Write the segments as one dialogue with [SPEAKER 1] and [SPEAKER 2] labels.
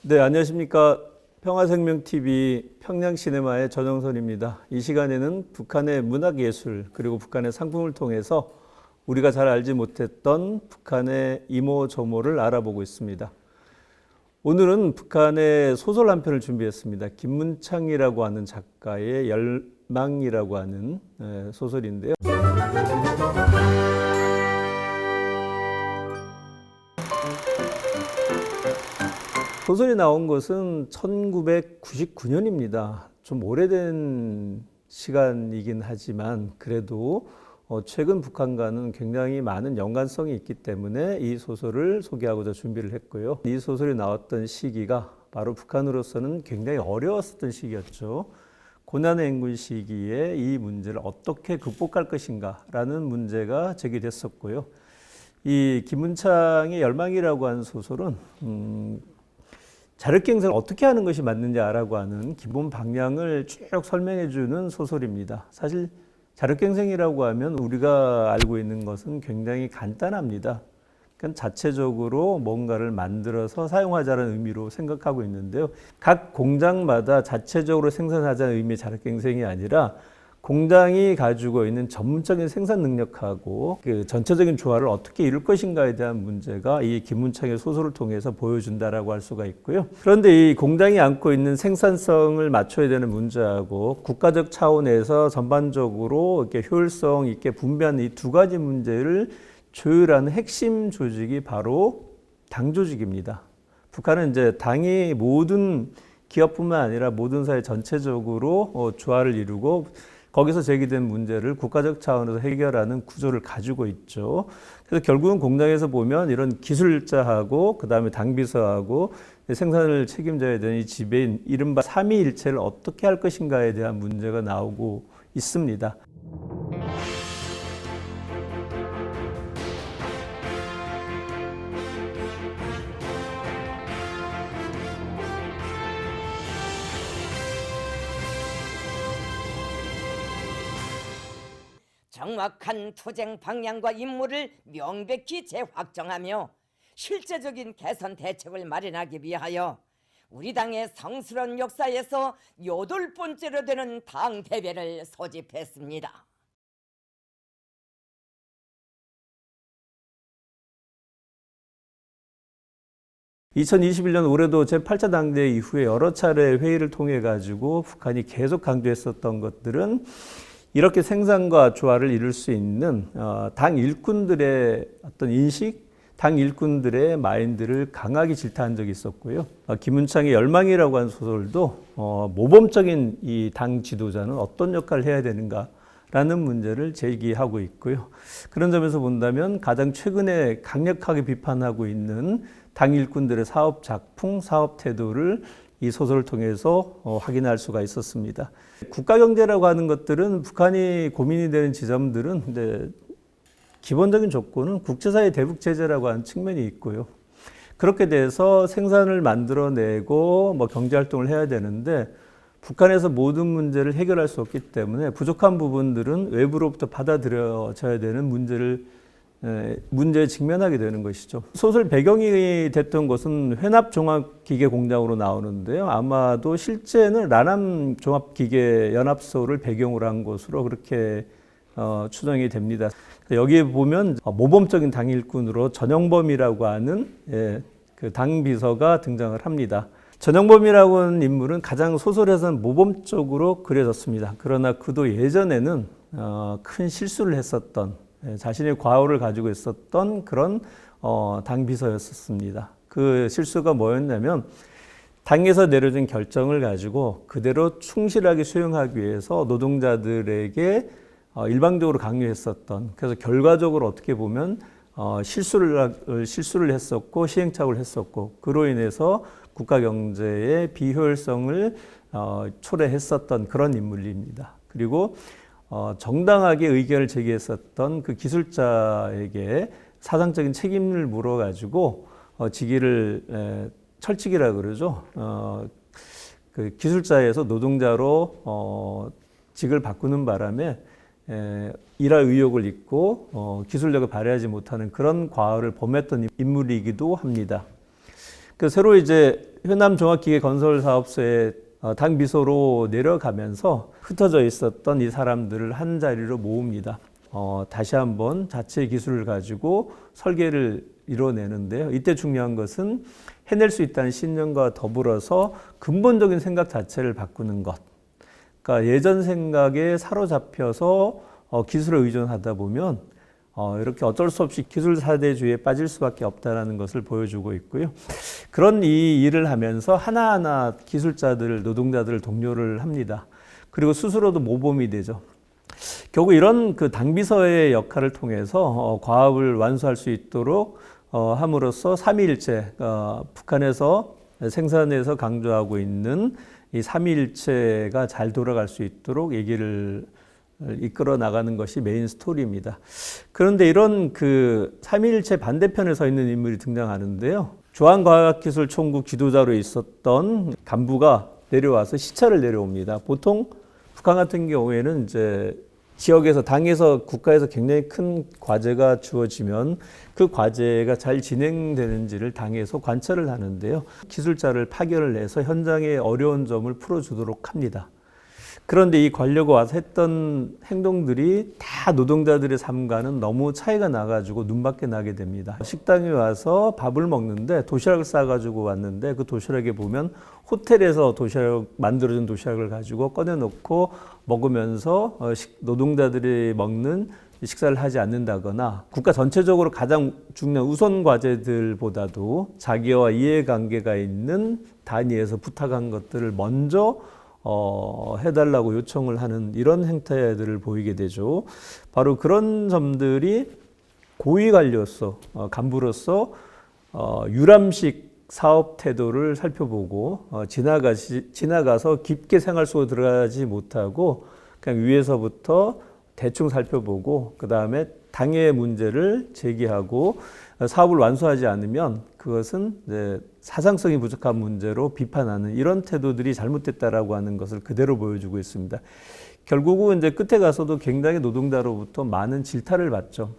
[SPEAKER 1] 네, 안녕하십니까. 평화생명TV 평양시네마의 전영선입니다. 이 시간에는 북한의 문학예술 그리고 북한의 상품을 통해서 우리가 잘 알지 못했던 북한의 이모저모를 알아보고 있습니다. 오늘은 북한의 소설 한 편을 준비했습니다. 김문창이라고 하는 작가의 열망이라고 하는 소설인데요. 소설이 나온 것은 1999년입니다. 좀 오래된 시간이긴 하지만 그래도 최근 북한과는 굉장히 많은 연관성이 있기 때문에 이 소설을 소개하고자 준비를 했고요. 이 소설이 나왔던 시기가 바로 북한으로서는 굉장히 어려웠었던 시기였죠. 고난의 행군 시기에 이 문제를 어떻게 극복할 것인가라는 문제가 제기됐었고요. 이 김문창의 열망이라고 하는 소설은 자력갱생을 어떻게 하는 것이 맞는지라고 하는 기본 방향을 쭉 설명해 주는 소설입니다. 사실 자력갱생이라고 하면 우리가 알고 있는 것은 굉장히 간단합니다. 그러니까 자체적으로 뭔가를 만들어서 사용하자는 의미로 생각하고 있는데요. 각 공장마다 자체적으로 생산하자는 의미의 자력갱생이 아니라 공장이 가지고 있는 전문적인 생산 능력하고 그 전체적인 조화를 어떻게 이룰 것인가에 대한 문제가 이 김문창의 소설을 통해서 보여준다라고 할 수가 있고요. 그런데 이 공장이 안고 있는 생산성을 맞춰야 되는 문제하고 국가적 차원에서 전반적으로 이렇게 효율성 있게 분배하는 이 두 가지 문제를 조율하는 핵심 조직이 바로 당 조직입니다. 북한은 이제 당이 모든 기업뿐만 아니라 모든 사회 전체적으로 조화를 이루고 거기서 제기된 문제를 국가적 차원에서 해결하는 구조를 가지고 있죠. 그래서 결국은 공장에서 보면 이런 기술자하고 그다음에 당비서하고 생산을 책임져야 되는 이 지배인 이른바 삼위일체를 어떻게 할 것인가에 대한 문제가 나오고 있습니다.
[SPEAKER 2] 정확한 투쟁 방향과 임무를 명백히 재확정하며 실제적인 개선 대책을 마련하기 위하여 우리 당의 성스러운 역사에서 8번째로 되는 당 대회를 소집했습니다.
[SPEAKER 1] (2021년) 올해도 제8차 당대회 이후에 여러 차례 회의를 통해 가지고 북한이 계속 강조했었던 것들은 이렇게 생산과 조화를 이룰 수 있는 당 일꾼들의 어떤 인식, 당 일꾼들의 마인드를 강하게 질타한 적이 있었고요. 김문창의 열망이라고 하는 소설도 모범적인 이 당 지도자는 어떤 역할을 해야 되는가라는 문제를 제기하고 있고요. 그런 점에서 본다면 가장 최근에 강력하게 비판하고 있는 당 일꾼들의 사업 작품, 사업 태도를 이 소설을 통해서 확인할 수가 있었습니다. 국가경제라고 하는 것들은 북한이 고민이 되는 지점들은 근데 기본적인 조건은 국제사회 대북제재라고 하는 측면이 있고요. 그렇게 돼서 생산을 만들어내고 경제활동을 해야 되는데 북한에서 모든 문제를 해결할 수 없기 때문에 부족한 부분들은 외부로부터 받아들여져야 되는 문제에 직면하게 되는 것이죠. 소설 배경이 됐던 것은 회납종합기계공장으로 나오는데요. 아마도 실제는 라남 종합기계연합소를 배경으로 한 것으로 그렇게 추정이 됩니다. 여기에 보면 모범적인 당일꾼으로 전영범이라고 하는 그 당비서가 등장을 합니다. 전영범이라고 하는 인물은 가장 소설에서는 모범적으로 그려졌습니다. 그러나 그도 예전에는 큰 실수를 했었던 자신의 과오를 가지고 있었던 그런 당비서였었습니다. 그 실수가 뭐였냐면 당에서 내려진 결정을 가지고 그대로 충실하게 수행하기 위해서 노동자들에게 일방적으로 강요했었던, 그래서 결과적으로 어떻게 보면 실수를 했었고 시행착오를 했었고 그로 인해서 국가 경제의 비효율성을 초래했었던 그런 인물입니다. 그리고 정당하게 의견을 제기했었던 그 기술자에게 사상적인 책임을 물어가지고 직위를 철칙이라 그러죠. 그 기술자에서 노동자로 직을 바꾸는 바람에 일할 의욕을 잊고 기술력을 발휘하지 못하는 그런 과오를 범했던 인물이기도 합니다. 그 새로 이제 현남종합기계 건설사업소에 당 비서로 내려가면서 흩어져 있었던 이 사람들을 한 자리로 모읍니다. 다시 한번 자체 기술을 가지고 설계를 이뤄내는데요. 이때 중요한 것은 해낼 수 있다는 신념과 더불어서 근본적인 생각 자체를 바꾸는 것. 그러니까 예전 생각에 사로잡혀서 기술에 의존하다 보면 이렇게 어쩔 수 없이 기술 사대주의에 빠질 수밖에 없다는 것을 보여주고 있고요. 그런 이 일을 하면서 하나하나 기술자들, 노동자들을 독려를 합니다. 그리고 스스로도 모범이 되죠. 결국 이런 그 당비서의 역할을 통해서 과업을 완수할 수 있도록 함으로써 삼위일체, 북한에서 생산에서 강조하고 있는 이 삼위일체가 잘 돌아갈 수 있도록 얘기를 이끌어 나가는 것이 메인 스토리입니다. 그런데 이런 그 삼위일체 반대편에 서 있는 인물이 등장하는데요. 조한과학기술총국 지도자로 있었던 간부가 내려와서 시차를 내려옵니다. 보통 북한 같은 경우에는 이제 지역에서, 당에서, 국가에서 굉장히 큰 과제가 주어지면 그 과제가 잘 진행되는지를 당에서 관찰을 하는데요. 기술자를 파견을 해서 현장의 어려운 점을 풀어주도록 합니다. 그런데 이 관료가 와서 했던 행동들이 다 노동자들의 삶과는 너무 차이가 나가지고 눈밖에 나게 됩니다. 식당에 와서 밥을 먹는데 도시락을 싸가지고 왔는데 그 도시락에 보면 호텔에서 만들어준 도시락을 가지고 꺼내놓고 먹으면서 노동자들이 먹는 식사를 하지 않는다거나 국가 전체적으로 가장 중요한 우선 과제들보다도 자기와 이해관계가 있는 단위에서 부탁한 것들을 먼저 해달라고 요청을 하는 이런 행태들을 보이게 되죠. 바로 그런 점들이 고위 관료로서, 간부로서 유람식 사업 태도를 살펴보고 지나가서 깊게 생활 속으로 들어가지 못하고 그냥 위에서부터 대충 살펴보고 그 다음에 당의 문제를 제기하고 사업을 완수하지 않으면 그것은 이제 사상성이 부족한 문제로 비판하는 이런 태도들이 잘못됐다라고 하는 것을 그대로 보여주고 있습니다. 결국은 이제 끝에 가서도 굉장히 노동자로부터 많은 질타를 받죠.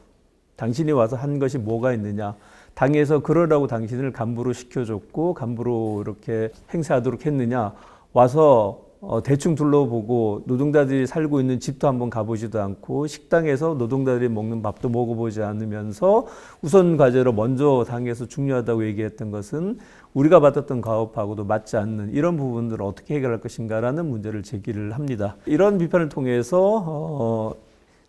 [SPEAKER 1] 당신이 와서 한 것이 뭐가 있느냐. 당에서 그러라고 당신을 간부로 시켜줬고 간부로 이렇게 행세하도록 했느냐. 와서 대충 둘러보고 노동자들이 살고 있는 집도 한번 가보지도 않고 식당에서 노동자들이 먹는 밥도 먹어보지 않으면서 우선 과제로 먼저 당에서 중요하다고 얘기했던 것은 우리가 받았던 과업하고도 맞지 않는 이런 부분들을 어떻게 해결할 것인가라는 문제를 제기를 합니다. 이런 비판을 통해서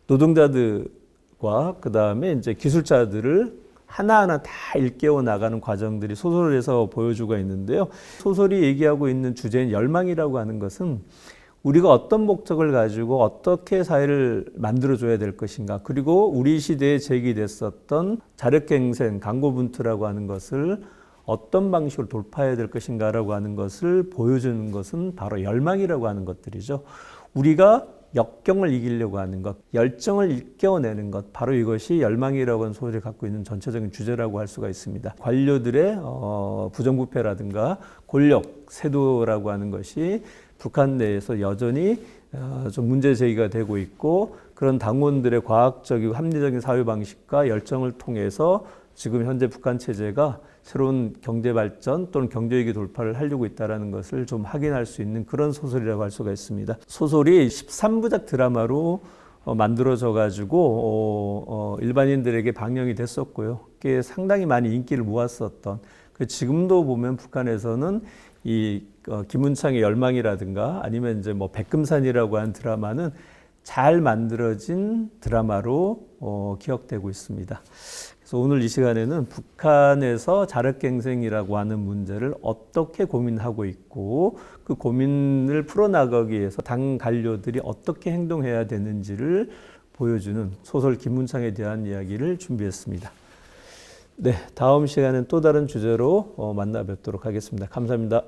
[SPEAKER 1] 노동자들과 그 다음에 이제 기술자들을 하나하나 다 일깨워 나가는 과정들이 소설에서 보여주고 있는데요. 소설이 얘기하고 있는 주제인 열망이라고 하는 것은 우리가 어떤 목적을 가지고 어떻게 사회를 만들어줘야 될 것인가, 그리고 우리 시대에 제기됐었던 자력갱생, 강고분투라고 하는 것을 어떤 방식으로 돌파해야 될 것인가라고 하는 것을 보여주는 것은 바로 열망이라고 하는 것들이죠. 우리가 역경을 이기려고 하는 것, 열정을 일깨워내는 것, 바로 이것이 열망이라고 하는 소설이 갖고 있는 전체적인 주제라고 할 수가 있습니다. 관료들의 부정부패라든가 권력, 세도라고 하는 것이 북한 내에서 여전히 좀 문제 제기가 되고 있고, 그런 당원들의 과학적이고 합리적인 사회 방식과 열정을 통해서 지금 현재 북한 체제가 새로운 경제 발전 또는 경제위기 돌파를 하려고 있다는 것을 좀 확인할 수 있는 그런 소설이라고 할 수가 있습니다. 소설이 13부작 드라마로 만들어져 가지고 일반인들에게 방영이 됐었고요. 그게 상당히 많이 인기를 모았었던, 지금도 보면 북한에서는 이 김은창의 열망이라든가 아니면 이제 뭐 백금산이라고 하는 드라마는 잘 만들어진 드라마로 기억되고 있습니다. 그래서 오늘 이 시간에는 북한에서 자력갱생이라고 하는 문제를 어떻게 고민하고 있고 그 고민을 풀어나가기 위해서 당 관료들이 어떻게 행동해야 되는지를 보여주는 소설 김문창에 대한 이야기를 준비했습니다. 네, 다음 시간엔 또 다른 주제로 만나 뵙도록 하겠습니다. 감사합니다.